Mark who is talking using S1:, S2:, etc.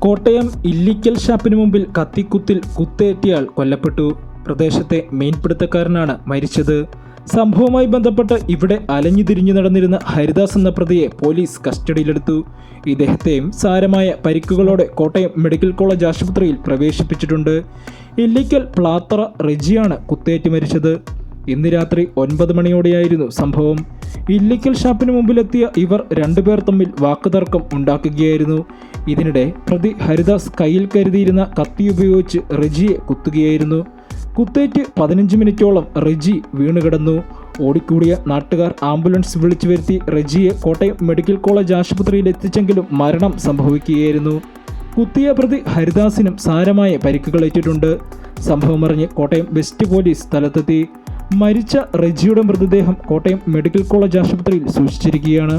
S1: കോട്ടയം ഇല്ലിക്കൽ ഷാപ്പിന് മുമ്പിൽ കത്തിക്കുത്തിൽ കുത്തേറ്റയാൾ കൊല്ലപ്പെട്ടു. പ്രദേശത്തെ മീൻപിടുത്തക്കാരനാണ് മരിച്ചത്. സംഭവവുമായി ബന്ധപ്പെട്ട് ഇവിടെ അലഞ്ഞുതിരിഞ്ഞു നടന്നിരുന്ന ഹരിദാസ് എന്ന പ്രതിയെ പോലീസ് കസ്റ്റഡിയിലെടുത്തു. ഇദ്ദേഹത്തെയും സാരമായ പരിക്കുകളോടെ കോട്ടയം മെഡിക്കൽ കോളേജ് ആശുപത്രിയിൽ പ്രവേശിപ്പിച്ചിട്ടുണ്ട്. ഇല്ലിക്കൽ പ്ലാത്തറ റെജിയാണ് കുത്തേറ്റ് മരിച്ചത്. ഇന്ന് രാത്രി 9 മണിയോടെയായിരുന്നു സംഭവം. ഇല്ലിക്കൽ ഷാപ്പിന് മുമ്പിലെത്തിയ ഇവർ രണ്ടുപേർ തമ്മിൽ വാക്കുതർക്കം ഉണ്ടാക്കുകയായിരുന്നു. ഇതിനിടെ പ്രതി ഹരിദാസ് കയ്യിൽ കരുതിയിരുന്ന കത്തി ഉപയോഗിച്ച് റെജിയെ കുത്തുകയായിരുന്നു. കുത്തേറ്റ് 15 മിനിറ്റോളം റെജി വീണുകിടന്നു. ഓടിക്കൂടിയ നാട്ടുകാർ ആംബുലൻസ് വിളിച്ചു വരുത്തി റെജിയെ കോട്ടയം മെഡിക്കൽ കോളേജ് ആശുപത്രിയിൽ എത്തിച്ചെങ്കിലും മരണം സംഭവിക്കുകയായിരുന്നു. കുത്തിയ പ്രതി ഹരിദാസിനും സാരമായ പരിക്കുകളേറ്റിട്ടുണ്ട്. സംഭവമറിഞ്ഞ് കോട്ടയം വെസ്റ്റ് പോലീസ് സ്ഥലത്തെത്തി. മരിച്ച റെജിയുടെ മൃതദേഹം കോട്ടയം മെഡിക്കൽ കോളേജ് ആശുപത്രിയിൽ സൂക്ഷിച്ചിരിക്കുകയാണ്.